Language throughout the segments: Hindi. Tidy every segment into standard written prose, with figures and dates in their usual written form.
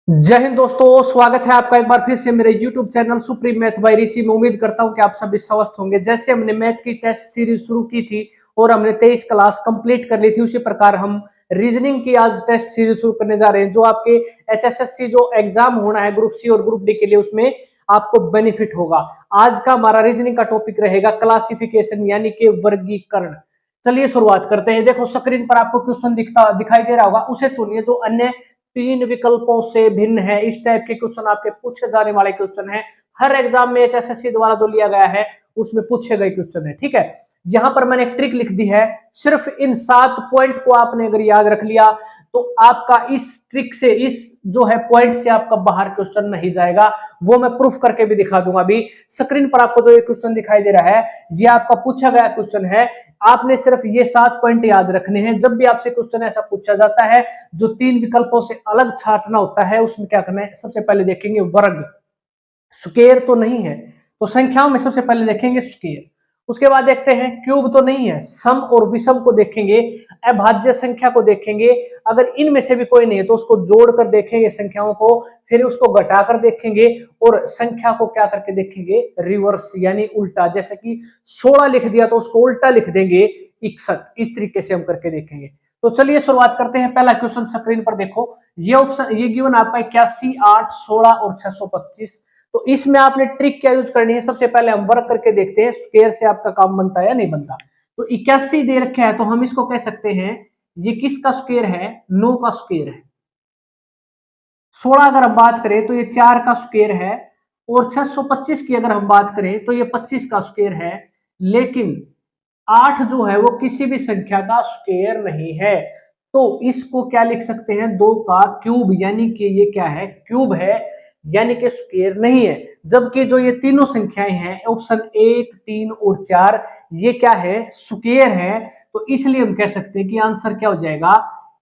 जय हिंद दोस्तों, स्वागत है आपका एक बार फिर से मेरे YouTube channel supreme math by Rishi में। उम्मीद करता हूं कि आप सभी स्वस्थ होंगे। जैसे हमने मैथ की टेस्ट सीरीज शुरू की थी और हमने 23 क्लास कंप्लीट कर ली थी, उसी प्रकार हम रीजनिंग की आज टेस्ट सीरीज शुरू करने जा रहे हैं, जो आपके HSSC जो एग्जाम होना है ग्रुप सी और ग्रुप डी के लिए, उसमें आपको बेनिफिट होगा। आज का हमारा रीजनिंग का टॉपिक रहेगा क्लासिफिकेशन यानी कि वर्गीकरण। चलिए शुरुआत करते हैं। देखो स्क्रीन पर आपको क्वेश्चन दिखाई दे रहा होगा, उसे चुनिए जो अन्य तीन विकल्पों से भिन्न है। इस टाइप के क्वेश्चन आपके पूछे जाने वाले क्वेश्चन है। हर एग्जाम में HSSC द्वारा जो लिया गया है उसमें पूछे गए क्वेश्चन है। ठीक है, यहां पर मैंने एक ट्रिक लिख दी है। सिर्फ इन 7 पॉइंट को आपने अगर याद रख लिया तो आपका इस ट्रिक से, इस जो है पॉइंट से आपका बाहर क्वेश्चन नहीं जाएगा। वो मैं प्रूफ करके भी दिखा दूंगा। अभी स्क्रीन पर आपको जो ये क्वेश्चन दिखाई दे रहा है, ये आपका पूछा गया क्वेश्चन है। आपने सिर्फ ये 7 पॉइंट याद रखने हैं। जब भी आपसे क्वेश्चन ऐसा पूछा जाता है जो 3 विकल्पों से अलग छांटना होता है, उसमें क्या करना है, सबसे पहले देखेंगे वर्ग। स्क्वायर तो नहीं है तो संख्याओं में सबसे पहले देखेंगे स्क्वायर। उसके बाद देखते हैं क्यूब तो नहीं है, सम और विषम को देखेंगे, अभाज्य संख्या को देखेंगे। अगर इनमें से भी कोई नहीं है तो उसको जोड़कर देखेंगे संख्याओं को, फिर उसको घटाकर देखेंगे और संख्या को क्या करके देखेंगे, रिवर्स यानी उल्टा। जैसे कि 16 लिख दिया तो उसको उल्टा लिख देंगे 61। इस तरीके से हम करके देखेंगे। तो चलिए शुरुआत करते हैं। पहला क्वेश्चन स्क्रीन पर देखो, ये ऑप्शन, ये गिवन आपका 81, 8, 16 और 625। तो इसमें आपने ट्रिक क्या यूज करनी है, सबसे पहले हम वर्क करके देखते हैं स्क्वायर से आपका काम बनता है या नहीं बनता। तो 81 दे रखे है तो हम इसको कह सकते हैं ये किसका स्क्वायर है, 9 का स्क्वायर है। 16 अगर हम बात करें तो ये 4 का स्क्वायर है, और 625 की अगर हम बात करें तो ये 25 का स्क्वायर है। लेकिन 8 जो है वो किसी भी संख्या का स्क्वायर नहीं है। तो इसको क्या लिख सकते हैं, 2 का क्यूब, यानी कि ये क्या है, क्यूब है, यानी कि स्क्वायर नहीं है। जबकि जो ये तीनों संख्याएं हैं, ऑप्शन 1, 3 और 4, ये क्या है, स्क्वायर है। तो इसलिए हम कह सकते हैं कि आंसर क्या हो जाएगा,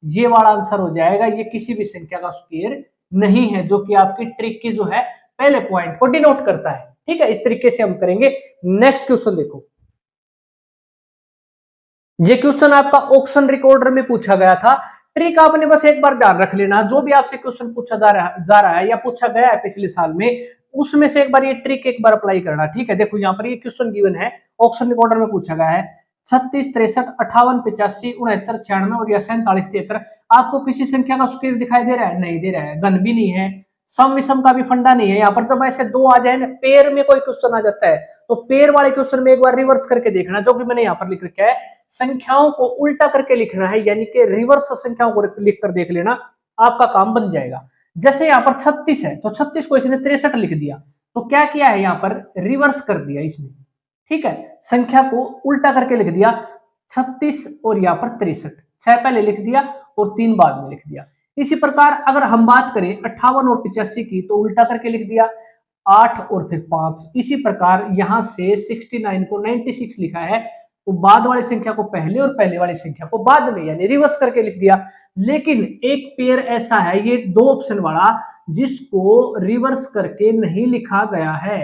ये वाला आंसर हो जाएगा, ये किसी भी संख्या का स्क्वायर नहीं है, जो कि आपकी ट्रिक की जो है पहले पॉइंट को डिनोट करता है। ठीक है, इस तरीके से हम करेंगे। नेक्स्ट क्वेश्चन देखो, ये क्वेश्चन आपका ऑक्शन रिकॉर्डर में पूछा गया था। ट्रिक आपने बस एक बार ध्यान रख लेना, जो भी आपसे क्वेश्चन पूछा जा रहा है या पूछा गया है पिछले साल में, उसमें से एक बार ये ट्रिक एक बार अप्लाई करना। ठीक है, देखो यहाँ पर ये क्वेश्चन गिवन है, ऑक्शन रिकॉर्डर में पूछा गया है 36, 63, 58, 85, 69, 96 और 47, 73। आपको किसी संख्या का स्क्वायर दिखाई दे रहा है, नहीं दे रहा है, घन भी नहीं है, सम विषम का भी फंडा नहीं है। यहाँ पर जब ऐसे दो आ जाए ना, पेयर में कोई क्वेश्चन आ जाता है, तो पेयर वाले क्वेश्चन में एक बार रिवर्स करके देखना, जो कि मैंने यहाँ पर लिख रखा है। संख्याओं को उल्टा करके लिखना है, यानी कि रिवर्स संख्याओं को लिख कर देख लेना, आपका काम बन जाएगा। जैसे यहाँ पर 36 है तो 36 को इसने 63 लिख दिया, तो क्या किया है, यहाँ पर रिवर्स कर दिया इसने। ठीक है, संख्या को उल्टा करके लिख दिया, 36 और यहाँ पर 63, 6 पहले लिख दिया और 3 बाद में लिख दिया। इसी प्रकार अगर हम बात करें 58 और 85 की, तो उल्टा करके लिख दिया 8 और फिर 5। इसी प्रकार यहां से 69 को 96 लिखा है, तो बाद वाली संख्या को पहले और पहले वाली संख्या को बाद में, यानी रिवर्स करके लिख दिया। लेकिन एक पेयर ऐसा है, ये 2 ऑप्शन वाला, जिसको रिवर्स करके नहीं लिखा गया है।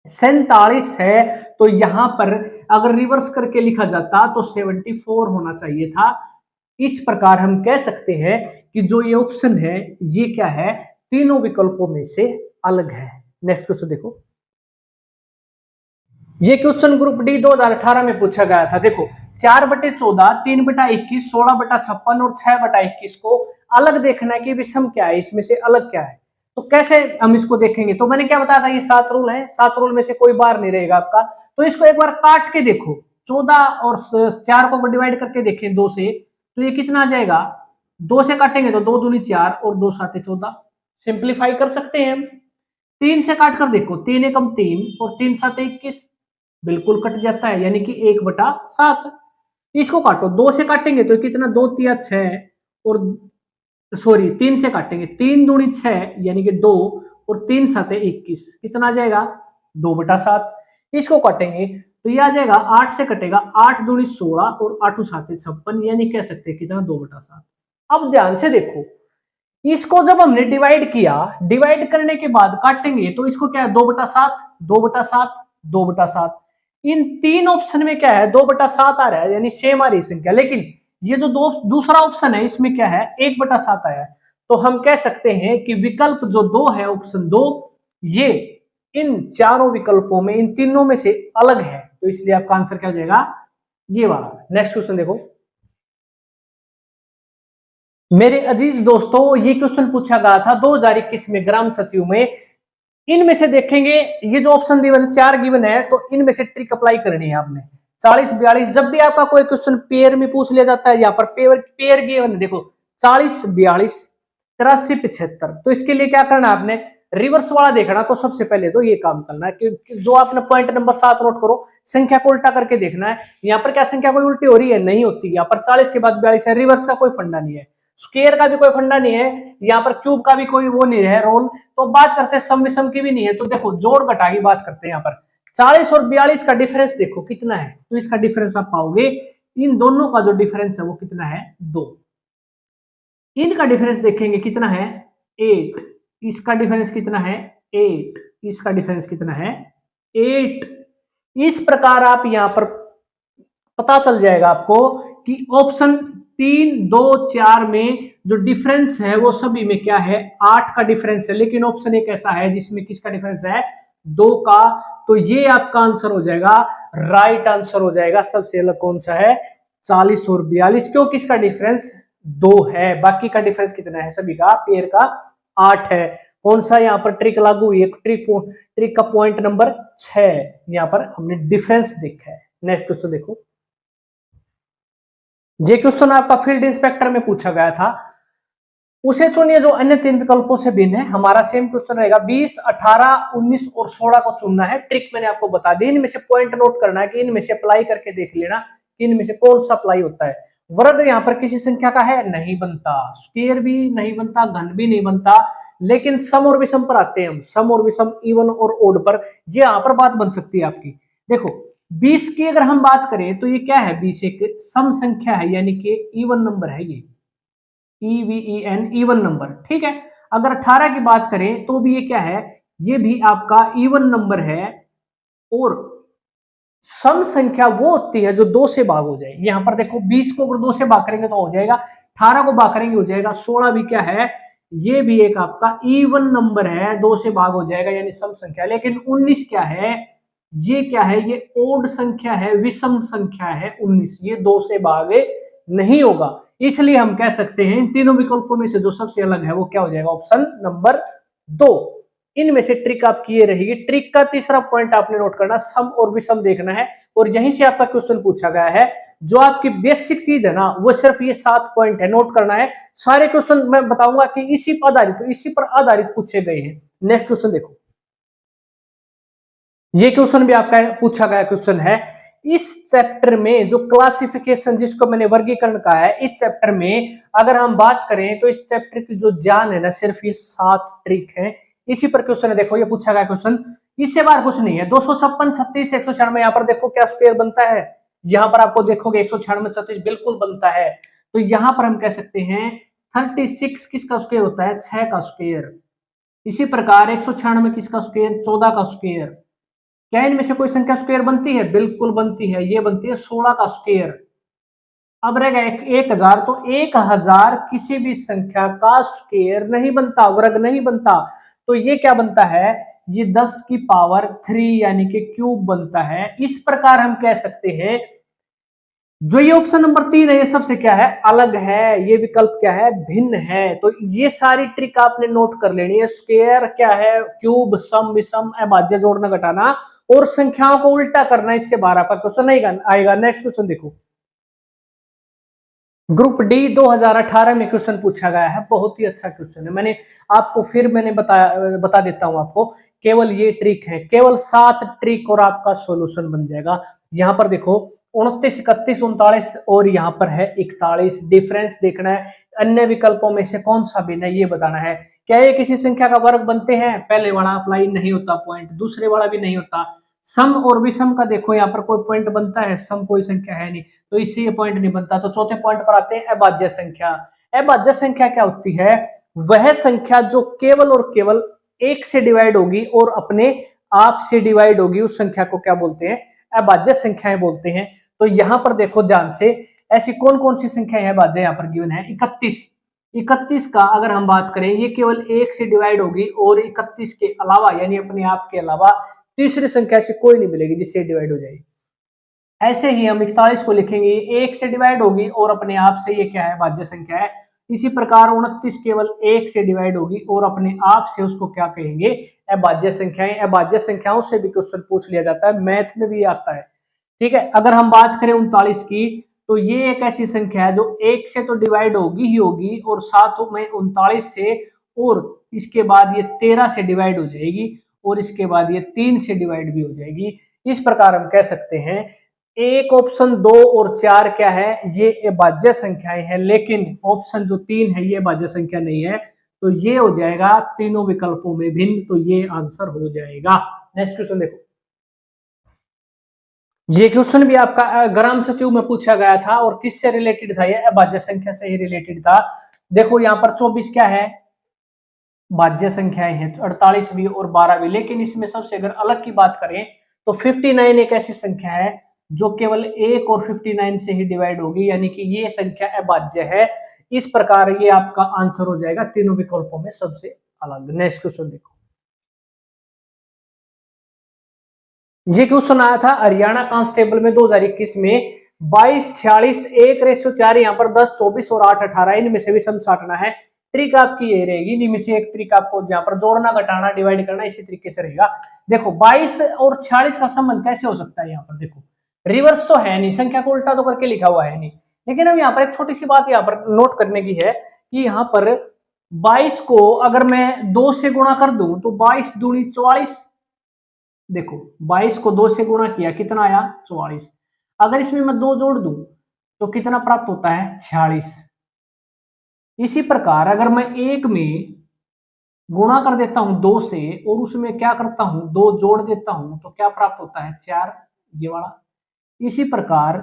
47 है तो यहां पर अगर रिवर्स करके लिखा जाता तो 74 होना चाहिए था। इस प्रकार हम कह सकते हैं कि जो ये ऑप्शन है, ये क्या है, तीनों विकल्पों में से अलग है। नेक्स्ट क्वेश्चन देखो, ये क्वेश्चन ग्रुप डी 2018 में पूछा गया था। देखो 4/14, 3/21, 16/56 और 6/21 को अलग देखना है कि विषम क्या है, इसमें से अलग क्या है। तो कैसे हम इसको देखेंगे, तो मैंने क्या बताया था, ये 7 रूल है, 7 रूल में से कोई बार नहीं रहेगा आपका। तो इसको एक बार काट के देखो, 14 और 4 को डिवाइड करके देखें 2 से, तो ये कितना आ जाएगा, 2 से काटेंगे तो 2 दूनी 4 और 2 7 14। सिंप्लीफाई कर सकते हैं हम। 3 से काट कर देखो, 3 एकम 3 और 3 7 21, बिल्कुल कट जाता है, यानी कि 1/7। इसको काटो, 2 से काटेंगे तो कितना, 2 तिया 6 और सॉरी 3 से काटेंगे, 3 दूनी 6 यानी कि 2 और 3 7 21, कितना आ जाएगा, 2/7। इसको काटेंगे तो ये आ जाएगा, 8 से कटेगा, 8 दूनी 16 और 8 7 56, यानी कह सकते हैं कितना, 2/7। अब ध्यान से देखो, इसको जब हमने डिवाइड किया, डिवाइड करने के बाद काटेंगे तो इसको क्या है, 2/7, 2/7, 2/7। इन तीन ऑप्शन में क्या है, 2/7 आ रहा है, यानी सेम आ रही संख्या। लेकिन ये जो दूसरा ऑप्शन है, इसमें क्या है, 1/7 आया है। तो हम कह सकते हैं कि विकल्प जो 2 है, ऑप्शन 2, ये इन चारों विकल्पों में, इन तीनों में से अलग है। तो इसलिए आपका आंसर क्या हो जाएगा, ये वाला। नेक्स्ट क्वेश्चन देखो। मेरे अजीज दोस्तों, ये क्वेश्चन पूछा गया था 2021 में ग्राम सचिव में। इनमें से देखेंगे, ये जो ऑप्शन गिवन 4 गिवन है, तो इनमें से ट्रिक अप्लाई करनी है आपने। 40 42, जब भी आपका कोई क्वेश्चन पेयर में पूछ लिया जाता है, यहाँ पर पेयर पेयर गिवन देखो 40 42 83 75, तो इसके लिए क्या करना है आपने, रिवर्स वाला देखना। तो सबसे पहले तो ये काम करना है कि जो आपने पॉइंट नंबर 7 नोट करो, संख्या को उल्टा करके देखना है। यहाँ पर क्या संख्या कोई उल्टी हो रही है, नहीं होती। यहाँ पर 40 के बाद 42 है, रिवर्स का कोई फंडा नहीं है, स्क्वायर का भी कोई फंडा नहीं है, यहाँ पर क्यूब का भी कोई वो नहीं है रोल। तो बात करते हैं सम विषम की भी नहीं है। तो देखो जोड़ घटा की बात करते हैं। यहाँ पर 40 और 42 का डिफरेंस देखो कितना है, तो इसका डिफरेंस आप पाओगे, इन दोनों का जो डिफरेंस है वो कितना है, 2। इनका डिफरेंस देखेंगे कितना है, 8। इसका डिफरेंस कितना है, 8। इसका डिफरेंस कितना है, 8। इस प्रकार आप यहां पर पता चल जाएगा आपको कि ऑप्शन 3 2 4 में जो डिफरेंस है वो सभी में क्या है, 8 का डिफरेंस है। लेकिन ऑप्शन एक ऐसा है जिसमें किसका डिफरेंस है, 2 का। तो ये आपका आंसर हो जाएगा, राइट आंसर हो जाएगा। सबसे अलग कौन सा है, 40 और 42, क्योंकि इसका डिफरेंस 2 है। बाकी का डिफरेंस कितना है, सभी का पेयर का 8 है। कौन सा यहाँ पर ट्रिक लागू हुई है, ट्रिक का पॉइंट नंबर 6, यहाँ पर हमने डिफरेंस देखा है। नेक्स्ट क्वेश्चन देखो। ये क्वेश्चन आपका फील्ड इंस्पेक्टर में पूछा गया था। उसे चुनिए जो अन्य 3 विकल्पों से भिन्न है। हमारा सेम क्वेश्चन रहेगा, 20 18 19 और 16 को चुनना है। ट्रिक मैंने आपको बता दी, इनमें से पॉइंट नोट करना है कि इनमें से अप्लाई करके देख लेना कि इनमें से कौन सा अप्लाई होता है। वर्ग यहाँ पर किसी संख्या का है, नहीं बनता। स्क्वायर भी नहीं बनता, घन भी नहीं बनता। लेकिन सम और विषम पर आते हैं हम, सम और विषम, इवन और ओड पर, ये यहाँ पर बात बन सकती है आपकी। देखो 20 की अगर हम बात करें तो ये क्या है, 20 एक सम संख्या है, यानी कि इवन नंबर है, ये EVEN इवन नंबर, ठीक है। अगर 18 की बात करें तो भी ये क्या है, ये भी आपका इवन नंबर है। और सम संख्या वो होती है जो 2 से भाग हो जाए। यहां पर देखो 20 को अगर 2 से भाग करेंगे तो हो जाएगा, 18 को भाग करेंगे हो जाएगा, 16 भी क्या है, ये भी एक आपका इवन नंबर है, 2 से भाग हो जाएगा यानी सम संख्या। लेकिन 19 क्या है, ये क्या है, ये ओड संख्या है, विषम संख्या है 19, ये 2 से भाग नहीं होगा। इसलिए हम कह सकते हैं इन तीनों विकल्पों में से जो सबसे अलग है वो क्या हो जाएगा, ऑप्शन नंबर 2। इनमें से ट्रिक आपकी ये रहेगी। ट्रिक का तीसरा पॉइंट आपने नोट करना, सम और विषम देखना है, और यहीं से आपका क्वेश्चन पूछा गया है। जो आपकी बेसिक चीज है ना, वो सिर्फ ये 7 पॉइंट है, नोट करना है। सारे क्वेश्चन मैं बताऊंगा कि इसी पर आधारित पूछे गए हैं। नेक्स्ट क्वेश्चन देखो। ये क्वेश्चन भी आपका पूछा गया क्वेश्चन है। इस चैप्टर में जो क्लासिफिकेशन, जिसको मैंने वर्गीकरण कहा है, इस चैप्टर में अगर हम बात करें तो इस चैप्टर की जो ज्ञान है ना, सिर्फ ये 7 ट्रिक है। इसी पर क्वेश्चन है, देखो ये पूछा गया क्वेश्चन, इससे बाहर कुछ नहीं है। 256 36 196, यहाँ पर देखो क्या स्क्वायर बनता है, यहाँ पर आपको देखोगे 196 36 बिल्कुल बनता है। तो यहाँ पर हम कह सकते हैं 36 किसका स्क्वायर होता है, 6 का स्क्वायर। इसी प्रकार 196 किसका स्क्वायर, 14 का स्क्वायर। क्या इनमें से कोई संख्या स्क्वायर बनती है, बिल्कुल बनती है, ये बनती है 16 का स्क्वायर। अब रहेगा 1000, तो 1000 किसी भी संख्या का स्क्वायर नहीं बनता, वर्ग नहीं बनता। तो ये क्या बनता है, ये 10 की पावर 3 यानी कि क्यूब बनता है। इस प्रकार हम कह सकते हैं जो ये ऑप्शन नंबर 3 है, ये सबसे क्या है, अलग है। ये विकल्प क्या है, भिन्न है। तो ये सारी ट्रिक आपने नोट कर लेनी है। स्क्वायर क्या है, क्यूब, सम विषम, अभाज्य, जोड़ना घटाना और संख्याओं को उल्टा करना, इससे 12 का क्वेश्चन आएगा। नेक्स्ट क्वेश्चन देखो। ग्रुप डी 2018 में क्वेश्चन पूछा गया है, बहुत ही अच्छा क्वेश्चन है। मैंने बता देता हूं आपको। केवल ये ट्रिक है, केवल 7 ट्रिक और आपका सॉल्यूशन बन जाएगा। यहाँ पर देखो 29 31 39 और यहाँ पर है 41। डिफरेंस देखना है, अन्य विकल्पों में से कौन सा भिन्न है ये बताना है। क्या ये किसी संख्या का वर्ग बनते हैं, पहले वाला अप्लाई नहीं होता पॉइंट, दूसरे वाला भी नहीं होता। सम और विषम का देखो, यहाँ पर कोई पॉइंट बनता है, सम कोई संख्या है नहीं, तो इससे ये पॉइंट नहीं बनता। तो चौथे पॉइंट पर आते हैं अभाज्य संख्या। अभाज्य संख्या क्या होती है, वह संख्या जो केवल और केवल 1 से डिवाइड होगी और अपने आप से डिवाइड होगी, उस संख्या को क्या बोलते हैं, अभाज्य संख्याएं बोलते हैं। तो यहां पर देखो ध्यान से, ऐसी कौन कौन सी संख्या है अभाज्य, यहाँ पर गिवन है 31। 31 का अगर हम बात करें, ये केवल 1 से डिवाइड होगी और 31 के अलावा यानी अपने आप के अलावा तीसरी संख्या से कोई नहीं मिलेगी जिससे डिवाइड हो जाएगी। ऐसे ही हम 41 को लिखेंगे, 1 से डिवाइड होगी और अपने आप से ये क्या है, भाज्य संख्या है। इसी प्रकार 29 केवल 1 से डिवाइड होगी और अपने आप से उसको क्या कहेंगे, अभाज्य संख्याएं। अभाज्य संख्याओं से भी क्वेश्चन पूछ लिया जाता है, मैथ में भी आता है। ठीक है, अगर हम बात करें 39 की, तो ये एक ऐसी संख्या है जो 1 से तो डिवाइड होगी ही होगी और साथ में 39 से, और इसके बाद ये 13 से डिवाइड हो जाएगी और इसके बाद ये 3 से डिवाइड भी हो जाएगी। इस प्रकार हम कह सकते हैं एक ऑप्शन 2 और 4 क्या है, ये अभाज्य संख्याएं हैं, लेकिन ऑप्शन जो 3 है ये अभाज्य संख्या नहीं है। तो ये हो जाएगा तीनों विकल्पों में भिन्न, तो ये आंसर हो जाएगा। नेक्स्ट क्वेश्चन देखो, ये क्वेश्चन भी आपका ग्राम सचिव में पूछा गया था और किससे रिलेटेड था, ये अभाज्य संख्या से ही रिलेटेड था। देखो यहाँ पर 24 क्या है, भाज्य संख्याएं हैं, 48 भी और 12 भी, लेकिन इसमें सबसे अगर अलग की बात करें तो 59 एक ऐसी संख्या है जो केवल 1 और 59 से ही डिवाइड होगी, यानी कि ये संख्या अभाज्य है। इस प्रकार ये आपका आंसर हो जाएगा तीनों विकल्पों में सबसे अलग। नेक्स्ट क्वेश्चन देखो, ये क्वेश्चन आया था हरियाणा कांस्टेबल में 2021 में, 22, 46, 1:4, यहाँ पर 10, 24 और 8, 18, इनमें से भी सम छांटना है। ट्रिक आपकी ये रहेगी, इनमें से एक ट्रिक आपको यहाँ पर जोड़ना, घटाना, डिवाइड करना, इसी तरीके से रहेगा। देखो 22 और 46 का संबंध कैसे हो सकता है, यहाँ पर देखो रिवर्स तो है नहीं, संख्या को उल्टा तो करके लिखा हुआ है नहीं, लेकिन अब यहाँ पर एक छोटी सी बात यहाँ पर नोट करने की है कि यहाँ पर 22 को अगर मैं 2 से गुणा कर दूं तो 22 दूनी 44, देखो 22 को 2 से गुणा किया कितना आया, 44। अगर इसमें मैं 2 जोड़ दूं तो कितना प्राप्त होता है, 46। इसी प्रकार अगर मैं 1 में गुणा कर देता हूं 2 से और उसमें क्या करता हूं, 2 जोड़ देता हूं तो क्या प्राप्त होता है, 4, ये वाला। इसी प्रकार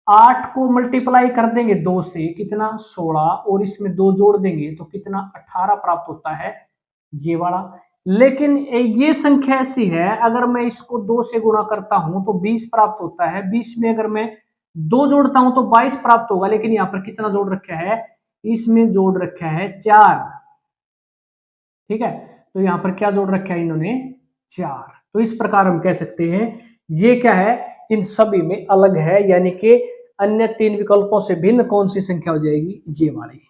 8 को मल्टीप्लाई कर देंगे 2 से कितना, 16, और इसमें 2 जोड़ देंगे तो कितना, 18 प्राप्त होता है, ये वाला। लेकिन ये संख्या ऐसी है, अगर मैं इसको 2 से गुणा करता हूं तो 20 प्राप्त होता है, 20 में अगर मैं 2 जोड़ता हूं तो 22 प्राप्त होगा, लेकिन यहाँ पर कितना जोड़ रखा है, इसमें जोड़ रखा है 4। ठीक है, तो यहाँ पर क्या जोड़ रखा है इन्होंने, 4। तो इस प्रकार हम कह सकते हैं ये क्या है, इन सभी में अलग है, यानी कि अन्य 3 विकल्पों से भिन्न कौन सी संख्या हो जाएगी, ये वाली।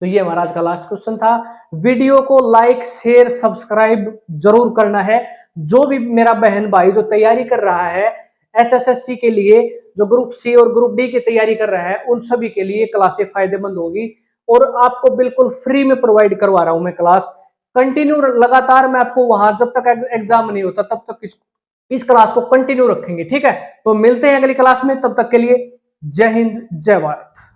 तो ये हमारा आज का लास्ट क्वेश्चन था। वीडियो को लाइक, शेयर, सब्सक्राइब जरूर करना है। जो भी मेरा बहन भाई जो तैयारी कर रहा है HSSC के लिए, जो ग्रुप सी और ग्रुप डी की तैयारी कर रहा है, उन सभी के लिए क्लासें फायदेमंद होगी और आपको बिल्कुल फ्री में प्रोवाइड करवा रहा हूं मैं क्लास। कंटिन्यू लगातार मैं आपको वहां जब तक एग्जाम नहीं होता तब तक इस क्लास को कंटिन्यू रखेंगे। ठीक है, तो मिलते हैं अगली क्लास में, तब तक के लिए जय हिंद, जय भारत।